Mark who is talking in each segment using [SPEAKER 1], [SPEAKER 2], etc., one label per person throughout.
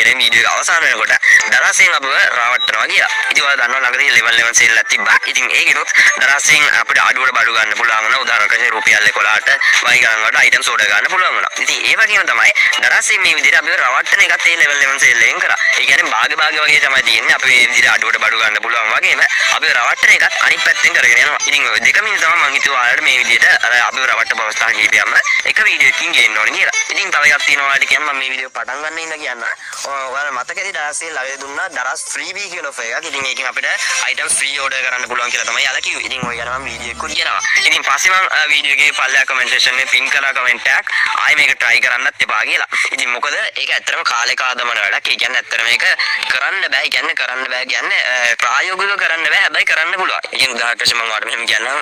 [SPEAKER 1] තේරෙන්නේ වීඩියෝ එක අවසන් වෙනකොට දරාසෙන් අපව රවට්ටනවා කියලා. ඉතින් ඔයාලා දන්නවා ළඟදී level 11 sale එකක් තිබ්බා. ඉතින් ඒකෙනොත් දරාසෙන් අපිට අඩුවට බඩු ගන්න පුළුවන් වුණා. උදාහරණයක් වශයෙන් රුපියල් 11ට වයි ගණන් වලට items order ගන්න පුළුවන් වුණා. ඉතින් ඒ වගේම තමයි දරාසෙන් මේ විදිහට අපිව රවට්ටන එකත් ඒ level 11 sale එකෙන් කරා. ඒ කියන්නේ භාග වගේ තමයි තියෙන්නේ. අපි මේ විදිහට අඩුවට බඩු ගන්න පුළුවන් වගේම අපිව රවට්ටන එකත් අනිත් පැත්තෙන් කරගෙන යනවා. ඉතින් ඔය දෙකම තමයි මම හිතුවා ඔයාලට මේ විදිහට අපිව රවට්ටපු අවස්ථා කිහිපයක්ම එක වීඩියෝ එකකින් ගේන්න ඕනේ කියලා. ඉතින් තව එකක් තියෙනවා ඔයාලට කියන්න මම මේ වීඩියෝ පටන් ගන්න ඉඳලා කියන්න. ඔයාලා මතකද දරාසෙන් ළඟදී දුන්නා දරාස් freebie කියලා offer එකක්. ඉතින් ඒකෙන් අපිට items free order කරන්න පුළුවන් කියලා තමයි යාලා කිව්වේ. ඉතින් ඔය ගැන මම වීඩියෝ එකකුත් ගෙනවා. ඉතින් පස්සේ මම වීඩියෝ එකේ පල්ලෙහා comment section එකේ pin කරලා comment එකක් ආයෙ මේක try කරන්නත් එපා කියලා. ඉතින් මොකද ඒක ඇත්තටම කාලේක ආදමන වැඩක්. ඒ කියන්නේ ඇත්තටම මේක කරන්න බෑ. ඒ කියන්නේ කරන්න බෑ කියන්නේ ප්‍රායෝගිකව කරන්න බෑ. හැබැයි කරන්න පුළුවන්. ඉතින් උදාහරණයක් වශයෙන් මම ඔයාලට මෙහෙම කියන්නම්.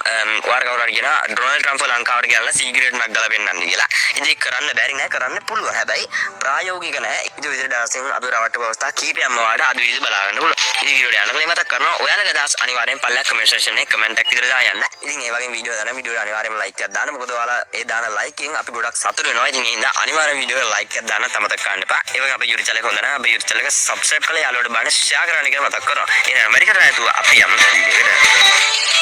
[SPEAKER 1] ඔයාලා කවුරු හරි කියනවා ඩොනල්ඩ් ට්‍රම්ප් ලංකාවට ගියලා සිගරට් නක් ගලා පෙන්නන්න කියලා. ඉතින් ඒක කරන්න බැරි නෑ කරන්න පුළුවන්. හැබැයි ප්‍රායෝගික නෑ. ඉතින් විදිහට දාසෙන් අපි රවට්ටපු අවස්ථා කීපයක්ම ඔයාලට අද විදිහට බලා ගන්න පුළුවන්. ඉතින් වීඩියෝ එක යනකොට මතක් කරනවා ඔයාලගේ අදහස් අනිවාර්යෙන් පල්ලෙහා comment section එකේ comment එකක් විතර දායන්න. ඉතින් ඒ වගේ වීඩියෝ දාන වීඩියෝ අනිවාර්යෙන්ම like එකක් දාන්න. මොකද ඔයාලා ඒ දාන like එකෙන් අපි ගොඩක් සතුටු වෙනවා. ඉතින් ඒ හින්දා අනිවාර්යෙන් වීඩියෝ එකට like එකක් දාන්න අමතක කරන්න එපා. ඒ වගේ අපේ YouTube channel එක හොඳ නැහැ. අපේ YouTube channel එක subscribe කරලා යාළුවෝට බලන්න share කරන්න කියලා මතක් කරනවා. එහෙනම් අමරිකට නැතුව අපි යමු වීඩියෝ එකට.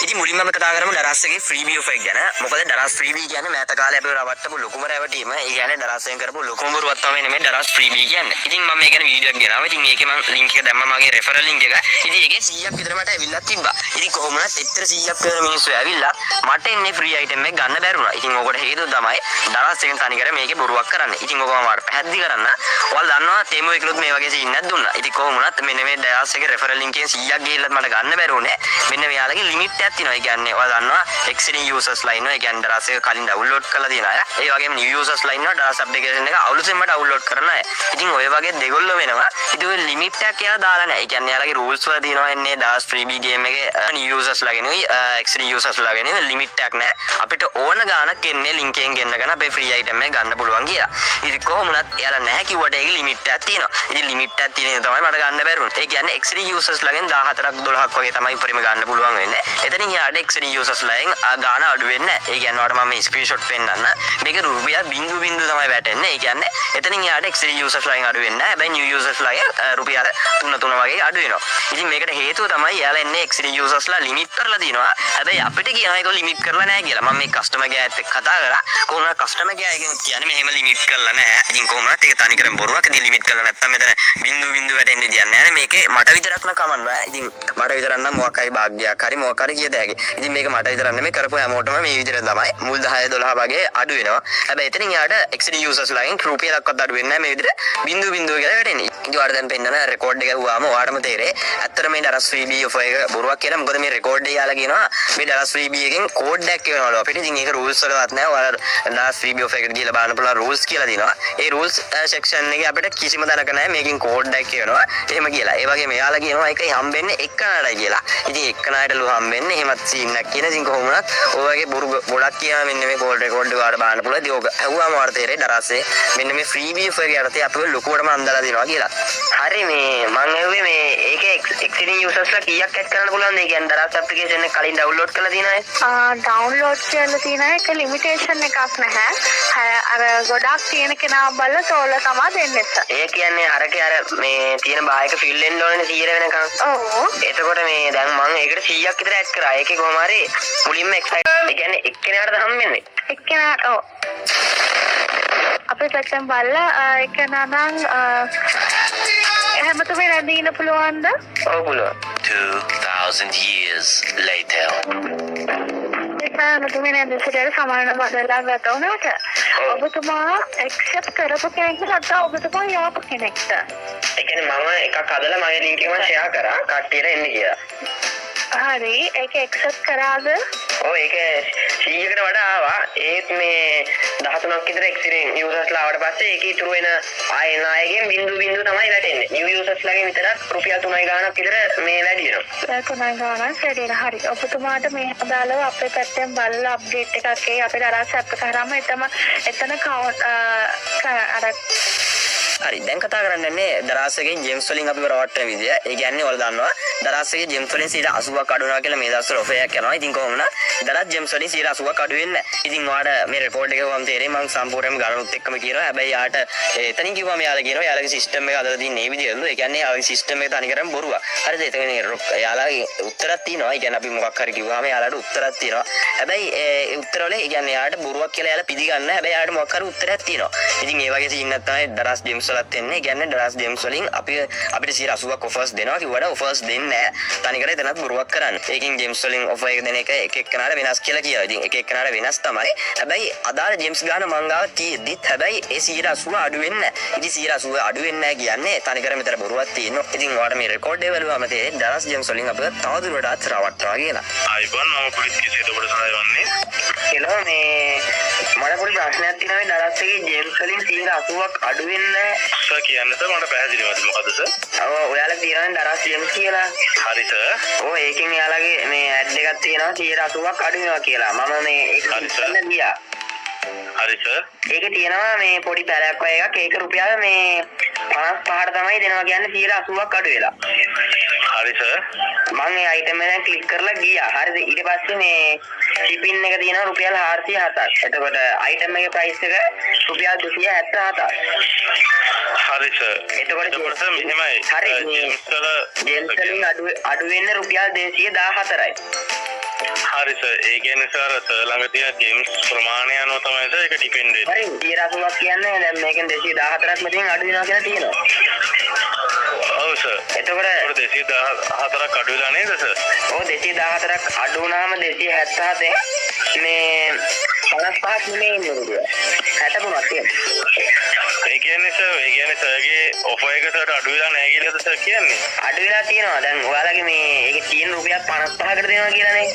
[SPEAKER 1] ඉතින් මුලින්ම අපි කතා කරමු දරාස් එකේ freebie offer එක ගැන. මොකද දරාස් freebie කියන්නේ මෑත කාලේ අපි රවට්ටපු ලොකුම රැවටීම. ඒ කියන්නේ දරාස්ෙන් කරපු ලොකුම බොරුවක් තමයි නෙමෙයි දරාස් freebie කියන්නේ. ඉතින් මම මේ ගැන වීඩියෝ එකක් ගෙනාවා. ඉතින් ඒකේ මම link එක දැම්මා මගේ referral link එක. ඉතින් ඒකේ 100ක් විතර මට ඇවිල්ලා තිබ්බා. ඉතින් කොහොම වුණත් එච්චර 100ක් විතර මිනිස්සු ඇවිල්ලා මට එන්නේ free item එක ගන්න බැරි වුණා. ඉතින් ඕකට හේතුව තමයි දරාස් එකෙන් තනිකර මේකේ බොරුවක් කරන්නේ. ඉතින් ඔක මම පැහැදිලි කරන්න. ඔයාලා දන්නවා තේමෝ එකලුත් මේ වගේ සීන් එකක් දුන්නා. ඉතින් කොහොම වුණත් මෙන්න මේ දරාස් එකේ referral link එකෙන් 100ක් ගිහිල්ලත් මට ගන්න බැරි වුණේ. මෙන්න මෙයාලගේ limit එකක් තියෙනවා. ඒ කියන්නේ ඔයාලා දන්නවා exceeding users line එක කියන්නේ දරාස් එක කලින් download කරලා තියෙන අය. ඒ වගේම new users line එක දරාස් application එක අවුලෙන්ම download කරන අය. ඉතින් ඔය වගේ දෙගොල්ලෝ වෙනවා. ඉතින් ඔය limit එකක් කියලා දාලා නැහැ. ඒ කියන්නේ යාලගේ rules වල තියෙනවා එන්නේ දරාස් freebie game එකේ new users ලාගෙනුයි exceeding users ලාගෙනුයි limit එකක් නැහැ. අපිට ඕන ගානක් එන්නේ link එකෙන් ගෙන්නගෙන අපේ free item එක ගන්න පුළුවන් කියලා. ඉතින් කොහොම වුණත් එයාලා නැහැ කිව්වට ඒකේ limit එකක් තියෙනවා. ඉතින් limit එකක් තියෙන තමයි මට ගන්න බැරි වුණේ. ඒ කියන්නේ exceeding users ලාගෙන් 14ක් 12ක් වගේ තමයි උපරිම ගන්න පුළුවන් වෙන්නේ. එතනින් යාට exceeding users ලාගෙන් ගාන අඩු වෙන්නේ නැහැ. ඒ කියන්නේ ඔයාලට මම මේ ස්ක්‍රීන්ෂොට් පෙන්නන්න. මේක රුපියල් 0.0 තමයි වැටෙන්නේ. ඒ කියන්නේ එතනින් යාට exceeding users ලාගෙන් අඩු වෙන්නේ නැහැ. හැබැයි new users ලාගෙන් රුපියල් 3 වගේ අඩු වෙනවා. ඉතින් මේකට හේතුව තමයි යාලා එන්නේ exceeding users ලා limit කරලා දිනවා. හැබැයි අපිට කියනවා ඒක limit කරලා නැහැ කියලා. මම මේ customer care එකත් එක්ක කතා කරා. කොහොමද customer care එකෙන් කියන්නේ මෙහෙම limit කරලා නැහැ. ඉතින් කොහොමද ඒක තනි කරන් බොරුවක්. ඉතින් limit කරලා නැත්තම් මෙතන 0.0 වැටෙන්නේ කියන්නේ නැහැ. මේකේ මට විතරක් නම් කමන්න බෑ. ඉතින් මට විතරක් නම් මොකක් හරි භාග්‍යයක් හරි මොකක් හරි කියද හැකි. ඉතින් මේක මට විතරක් නෙමෙයි කරපු හැමෝටම මේ විදිහට තමයි මුල් 10 12 වගේ අඩු වෙනවා. හැබැයි එතනින් යාට exceeding users ලාගෙන් රුපියලක්වත් අඩු වෙන්නේ නැහැ මේ විදිහට 0.0 කියලා වැටෙන්නේ. ඉතින් ඔයාලා දැන් පෙන්නන රෙකෝඩ් එක ගුවාම ඔයාලටම තේරෙයි. ඇත්තට මේ දරස් freebie offer එක බොරුවක් කියලා. මොකද මේ රෙකෝඩ් එක යාලා කියනවා මේ දරස් freebie එකෙන් කෝඩ් එකක් කියනවලු අපිට. ඉතින් ඒක rules වලවත් නැහැ. ඔයාලා දරස් freebie offer එකට ගිහලා බලන්න පුළුවන් rules කියලා දිනවා. ඒ rules section එකේ අපිට කිසිම තැනක නැහැ මේකෙන් කෝඩ් එකක් කියනවා. එහෙම කියලා. ඒ වගේම යාලා කියනවා ඒකයි හම්බෙන්නේ එක්කනටයි කියලා. ඉතින් එක්කනටලු හම්බෙන්නේ එහෙමත් සීන් එකක් කියන. ඉතින් කොහොම වුණත් ඔය වගේ බොරු ගොඩක් කියනවා මෙන්න මේ කෝල් රෙකෝඩ් එක වල බලන්න පුළුවන්. ඉතින් ඔක ඇහුවාම වර තේරෙයි දරස්සේ මෙන්න මේ freebie offer එක යටතේ අපිව ලොකුවටම අන්දලා දෙනවා කියලා. හරි මේ මං ඇහුවේ මේ ඒකේ exceeding users ලා කීයක් ඇඩ් කරන්න පුළුවන්ද? ඒ කියන්නේ දරස් application එක කලින් download කරලා තියෙන අය?
[SPEAKER 2] download කරලා තියෙන එක limitation එකක් නැහැ. අර ගොඩක් තියෙන කෙනා බලලා තෝරලා තමයි දෙන්නේ.
[SPEAKER 1] ඒ කියන්නේ අරකේ අර මේ තියෙන බායක fill වෙන්න ඕනේ 100 වෙනකන්.
[SPEAKER 2] ඔව්.
[SPEAKER 1] එතකොට මේ දැන් මං ඒකට 100ක් විතර ඇඩ් කරා. ඒකේ කොහොම හරි මුලින්ම excited ඒ කියන්නේ එක්කෙනාටද හම්බෙන්නේ?
[SPEAKER 2] එක්කෙනාට ඔව්. අපේ පැත්තෙන් බලලා එක්කෙනා නම් හැමතෙම රැඳී ඉන්න පුළුවන්ද?
[SPEAKER 1] ඔව් පුළුවන්.
[SPEAKER 3] 2000 years later.
[SPEAKER 2] හැමතෙම රැඳී සමාන බදලා ගත උනාට ඔබතුමා accept කරපු කෙනෙක්ද නැත්නම් ඔබතුමා යාපු කෙනෙක්ද?
[SPEAKER 1] ඒ කියන්නේ මම එකක් හදලා මගේ link එක මම share කරා කට්ටියට එන්න කියලා.
[SPEAKER 2] හරි ඒක accept කරාද?
[SPEAKER 1] ඔව් ඒක 100කට වඩා ආවා. ඒත් මේ 13ක් විතර exceeding users ලා ආවට පස්සේ ඒකේ ඉතුරු වෙන ආයෙන අයගෙන් 0.0 තමයි වැටෙන්නේ. new users ලාගෙන් විතරක් රුපියල් 3 ගාණක් විතර මේ වැඩි වෙනවා.
[SPEAKER 2] 3 ගාණක් වැඩි වෙනවා. හරි. ඔබතුමාට මේ අදාළව අපේ පැත්තෙන් බලලා අප්ඩේට් එකක් ඒ අපේ දරස් ඇප් එක කරාම එතන කවුන්ට් අර
[SPEAKER 1] හරි දැන් කතා කරන්නේ දරාස් එකේ ජෙම්ස් වලින් අපි රවට්ටන විදිය. ඒ කියන්නේ ඔයාලා දන්නවා දරාස් එකේ ජෙම්ස් වලින් 80ක් අඩු වෙනවා කියලා මේ දවස්වල ඔෆර් එකක් යනවා. ඉතින් කොහොමද දරස් ජෙම්ස් වලින් 80ක් අඩු වෙන්නේ නැහැ. ඉතින් ඔයාලට මේ රෙකෝඩ් එක වම් තේරෙයි මම සම්පූර්ණයෙන්ම ගණනුත් එක්කම කියනවා. හැබැයි යාට එතනින් කිව්වම යාලා කියනවා යාලගේ සිස්ටම් එක අදලා තියෙන මේ විදිහටලු. ඒ කියන්නේ යාලගේ සිස්ටම් එක තනිකරම බොරුවක්. හරිද? එතන යාලාගේ උත්තරයක් තියෙනවා. ඒ කියන්නේ අපි මොකක් හරි කිව්වම යාලට උත්තරයක් තියෙනවා. හැබැයි ඒ උත්තරවල ඒ කියන්නේ යාට බොරුවක් කියලා යාලා පිළිගන්න. හැබැයි යාට මොකක් හරි උත්තරයක් තියෙනවා. ඉතින් ඒ වගේ සීන් එකක් තමයි දරස් ජෙම්ස් වලත් එන්නේ. ඒ කියන්නේ දරස් ජෙම්ස් වලින් අපිට 80ක් ඔෆර්ස් දෙනවා කිව්වට ඔෆර්ස් දෙන්නේ නැහැ. තනිකර එතනත් බොරුවක් කරන්නේ. ඒකෙන් ජෙම්ස් වලින් ඔෆර් එක දෙන එක එක එක්කෙනාට වෙනස් කියලා කියනවා. ඉතින් එක එක්කෙනාට වෙනස් තමයි. හැබැයි අදාළ ජෙම්ස් ගන්න මංගාව තියෙද්දිත් හැබැයි ඒ 80 අඩු වෙන්නේ නැහැ. ඉතින් 80 අඩු වෙන්නේ නැහැ කියන්නේ තනිකර මෙතන බොරුවක් තියෙනවා. ඉතින් ඔයාලට මේ රෙකෝඩ් එක බලුවම තේරෙයි දරස් ජෙම්ස් වලින් අපිට තවදුරටත් රවට්ටනවා කියලා.
[SPEAKER 4] ආයිබන් මම පොලිස් කේසයට ඔබට සහාය වන්නේ.
[SPEAKER 1] එළෝ මේ මට පොඩි ප්‍රශ්නයක් තියෙනවා මේ දරස් එකේ ජෙම්ස් වලින් 80ක් අඩු වෙන්නේ
[SPEAKER 4] සර් කියන්න සර් මට පැහැදිලිවද මොකද සර්?
[SPEAKER 1] ඔව් ඔයාලා තියෙනවනේ දරස් ජෙම්ස් කියලා.
[SPEAKER 4] හරි සර්.
[SPEAKER 1] ඔව් ඒකෙන් එයාලගේ මේ ඇඩ් එකක් තියෙනවා 80ක් අඩු වෙනවා කියලා. මම මේ ඒක ඉස්සෙල්ලා ගියා.
[SPEAKER 4] හරි සර්.
[SPEAKER 1] ඒකේ තියෙනවා මේ පොඩි පැලයක් වගේ එකක්. ඒක රුපියල් මේ 55ට තමයි දෙනවා කියන්නේ 80ක් අඩු වෙලා.
[SPEAKER 4] හරි සර්.
[SPEAKER 1] මම ඒ අයිටම් එක දැන් ක්ලික් කරලා ගියා. හරිද? ඊට පස්සේ මේ ෂිපින් එක තියෙනවා රුපියල් 407ක්. එතකොට අයිටම් එකේ ප්‍රයිස් එක රුපියල් 277ක්.
[SPEAKER 4] හරි සර්.
[SPEAKER 1] එතකොට
[SPEAKER 4] සර් මෙහෙමයි.
[SPEAKER 1] හරි
[SPEAKER 4] ජෙම්ස්
[SPEAKER 1] වලින් අඩු වෙන්නේ රුපියල් 214යි.
[SPEAKER 4] හරි සර්. ඒ කියන්නේ සර් ළඟ තියෙන ජෙම්ස් ප්‍රමාණය අනුව තමයි සර් ඒක ඩිපෙන්ඩ් වෙන්නේ.
[SPEAKER 1] හරි 80ක් කියන්නේ දැන් මේකෙන් 214ක් මෙතෙන් අඩු වෙනවා කියලා තියෙනවා.
[SPEAKER 4] ඔව් සර්.
[SPEAKER 1] එතකොට
[SPEAKER 4] 214ක් අඩු වෙලා නේද සර්?
[SPEAKER 1] ඔව් 214ක් අඩු වුණාම 277 මේ 55ක් නෙමෙයි ඉන්නේ රුපියල් 63ක් තියෙනවා.
[SPEAKER 4] ඒ කියන්නේ සර්ගේ ඔෆර් එක සර්ට අඩු වෙලා නැහැ කියලාද සර් කියන්නේ?
[SPEAKER 1] අඩු වෙලා තියෙනවා. දැන් ඔයාලගේ මේ ඒකේ තියෙන රුපියල් 55කට දෙනවා කියලානේ.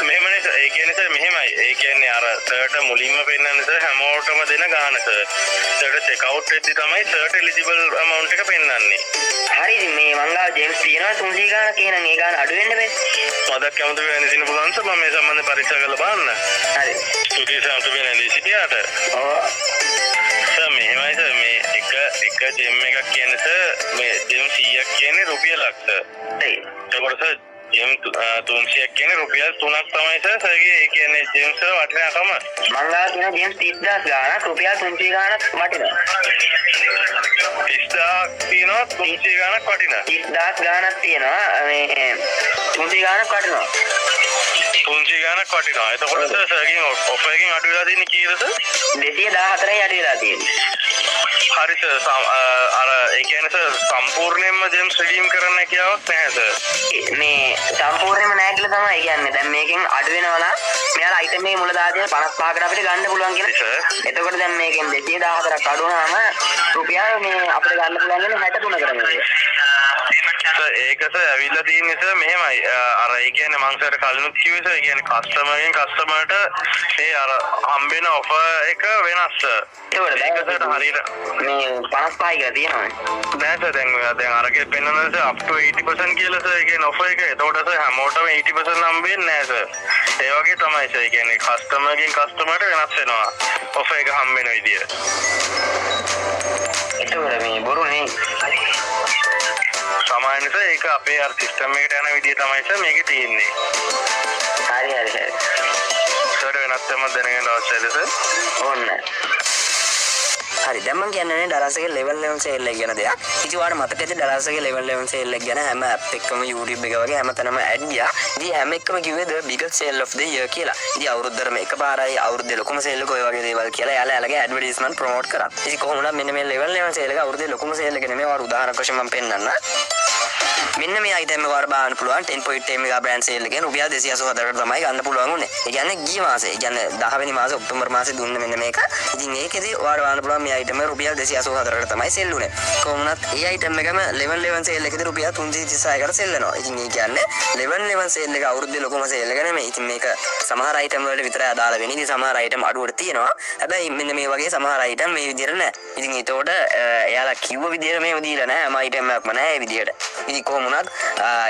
[SPEAKER 4] මෙහෙමනේ සර්. ඒ කියන්නේ සර් මෙහෙමයි. ඒ කියන්නේ අර සර්ට මුලින්ම පෙන්නන්නේ සර් හැමෝටම දෙන ගාණ සර්. සර්ට චෙක් අවුට් වෙද්දි තමයි සර්ට එලිජිබල් amount එක පෙන්නන්නේ.
[SPEAKER 1] හරි ඉතින් මේ මංගාව ජේම්ස් තියෙනවා 300 ගාණක් එහෙනම් ඒ ගාණ අඩු වෙන්න බෑ.
[SPEAKER 4] මදක් කැමති වෙන දින පුළුවන් සර් මම මේ සම්බන්ධයෙන් පරීක්ෂා කරලා බලන්න.
[SPEAKER 1] හරි.
[SPEAKER 4] ස්තුතියි සර් අපිට වෙන සිටියාට.
[SPEAKER 1] ඔව්.
[SPEAKER 4] සර් මෙහෙමයි සර් මේ එක ජෙම් එකක් කියන්නේ සර් මේ ජෙම් 100ක් කියන්නේ රුපියලක් සර්.
[SPEAKER 1] හරි.
[SPEAKER 4] ඒකට සර් ජෙම් 300ක් කියන්නේ රුපියල් 3ක් තමයි සර්. සර්ගේ ඒ කියන්නේ ජෙම් සර් වටිනාකම
[SPEAKER 1] මංගාව තියෙන ජේම්ස් 30000 ගාණක් රුපියල් 300 ගාණක් වටිනවා.
[SPEAKER 4] 30000ක් තියෙනවා 300 ගාණක් වටිනවා.
[SPEAKER 1] 30000 ගාණක් තියෙනවා මේ 300 ගාණක් වටිනවා.
[SPEAKER 4] 300 ගාණක් වටිනවා. එතකොට සර් සර්ගෙන් ඔෆර් එකකින් අඩු වෙලා තියෙන්නේ කීයද සර්?
[SPEAKER 1] 214යි අඩු වෙලා තියෙන්නේ.
[SPEAKER 4] හරි සර් අර ඒ කියන්නේ සර් සම්පූර්ණයෙන්ම ජෙම්ස් රිඩීම් කරන්න කියාවක් නැහැ සර්.
[SPEAKER 1] මේ සම්පූර්ණයෙන්ම නැහැ කියලා තමයි කියන්නේ. දැන් මේකෙන් අඩු වෙනවා නම් මෙයාලා අයිටම් එකේ මුල දාගෙන 55කට අපිට ගන්න පුළුවන් කියලා. එතකොට දැන් මේකෙන් 214ක් අඩු වුණාම රුපියල් මේ අපිට ගන්න පුළුවන් වෙන 63කට මේක.
[SPEAKER 4] සර් ඒක සර් ඇවිල්ලා තියෙන්නේ සර් මෙහෙමයි අර ඒ කියන්නේ මං සර්ට කලිනුත් කිව්වේ සර් ඒ කියන්නේ කස්ටමර්ගෙන් කස්ටමර්ට ඒ අර හම්බෙන ඔෆර් එක වෙනස් සර්. ඒක සර් හරියට
[SPEAKER 1] මේ 55 කියලා තියෙනවානේ.
[SPEAKER 4] නෑ සර් දැන් අරගේ පෙන්නනවා සර් up to 80% කියලා සර් ඒ කියන්නේ ඔෆර් එක. එතකොට සර් හැමෝටම 80% හම්බෙන්නේ නෑ සර්. ඒ වගේ තමයි සර්. ඒ කියන්නේ කස්ටමර්ගෙන් කස්ටමර්ට වෙනස් වෙනවා ඔෆර් එක හම්බෙන විදිය.
[SPEAKER 1] එතකොට මේ බොරුනේ.
[SPEAKER 4] සාමාන්‍යයෙන් සර් ඒක අපේ අර සිස්ටම් එකට යන විදිය තමයි සර් මේකේ තියෙන්නේ.
[SPEAKER 1] හරි.
[SPEAKER 4] සර් වෙනස් වෙනම දැනගන්න අවශ්‍යද සර්?
[SPEAKER 1] ඕන්න. හරි දැන් මම කියන්නේ ඩලාස් එකේ level 11 sale එක ගැන දෙයක්. ඉතින් ඔයාලට මතකද ඩලාස් එකේ level 11 sale එක ගැන හැම app එකකම YouTube එක වගේ හැමතැනම ad ගියා. ඉතින් හැම එකම කිව්වේ the biggest sale of the year කියලා. ඉතින් අවුරුද්දටම එකපාරයි අවුරුද්දේ ලොකුම sale එක ඔය වගේ දේවල් කියලා යාළුවගේ advertisement promote කරා. ඉතින් කොහොමද මෙන්න මේ level 11 sale එක අවුරුද්දේ ලොකුම sale එක නෙමෙයි. ඔයාලට උදාහරණයක් වශයෙන් මම පෙන්නන්න. මෙන්න මේ item එක වල බලන්න පුළුවන් 10.8 මෙගා brand sale එකෙන් රුපියල් 284කට තමයි ගන්න පුළුවන් උනේ. ඒ කියන්නේ ගිය මාසේ, ඒ කියන්නේ 10 වෙනි මාසේ ඔක්තෝබර් මාසේ දුන්නේ මෙන්න මේක. ඉතින් ඒකෙදි ඔයාලට බලන්න පුළුවන් මේ item එක රුපියල් 284කට තමයි sell උනේ. කොහොමවත් ඒ item එකම level 11 sale එකේදී රුපියල් 336කට sell වෙනවා. ඉතින් ඒ කියන්නේ level 11 sale එක අවුරුද්දේ ලොකුම sale එක නෙමෙයි. ඉතින් මේක සමහර item වලට විතරයි අදාළ වෙන්නේ. ඉතින් සමහර item අඩුවට තියෙනවා. හැබැයි මෙන්න මේ වගේ සමහර item මේ විදිහට නෑ. ඉතින් ඒතකොට එයාලා කිව්ව විදිහට මේව දීලා නෑ. හැම item එකක්ම නෑ මේ විදිහට. ඉතින් කොහොම වුණත්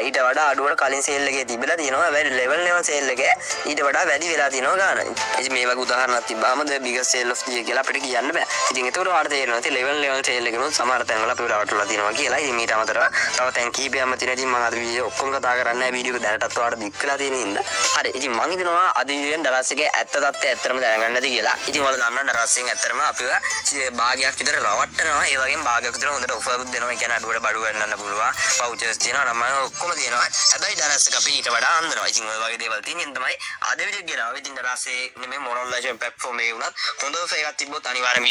[SPEAKER 1] ඊට වඩා අඩුවට කලින් සේල් එකේ තිබිලා තියෙනවා. හැබැයි level 1 සේල් එකේ ඊට වඩා වැඩි වෙලා තියෙනවා ගාන. ඉතින් මේ වගේ උදාහරණයක් තිබ්බාම the biggest sale of the year කියලා අපිට කියන්න බෑ. ඉතින් ඒකට ඔයාලට තේරෙනවා ඉතින් level sale එකනොත් සමහර තැන්වල අපිට රවටලා තියෙනවා කියලා. ඉතින් ඊට අමතරව තව තැන් කීපයක්ම තියෙනවා. ඉතින් මම අද වීඩියෝ ඔක්කොම කතා කරන්නේ නැහැ. වීඩියෝ එක දැනටත් ඔයාලට දික් වෙලා තියෙන ඉඳ. හරි. ඉතින් මම හිතනවා අද වීඩියෝෙන් දරස් එකේ ඇත්ත තත්ත්වය ඇත්තටම දැනගන්න ඇති කියලා. ඉතින් ඔයාලා දන්නවා දරස් එකෙන් ඇත්තටම අපිව භාගයක් විතර රවට්ටනවා. ඒ වගේම භාගයක් විතර හොඳට ඔෆර් එකක් දෙනවා. ඒ කියන්නේ අඩුවට බඩු ගන්නන්න පුළුවන්. වවුචර්ස් තියෙනවා. නම් ඔක්කොම තියෙනවා. හැබැයි දරස් එක අපි ඊට වඩා අන්දනවා. ඉතින් ඔය වගේ දේවල් තියෙන තමයි අද වීඩියෝ ගෙනාවේ. ඉතින් දරස් එකේ නෙමෙයි මොනොලයිසේෂන් ප්ලැට්ෆෝම් එකේ වුණත් හොඳ ෆේක් එකක් තිබ්බොත් අනිවාර්යයෙන්ම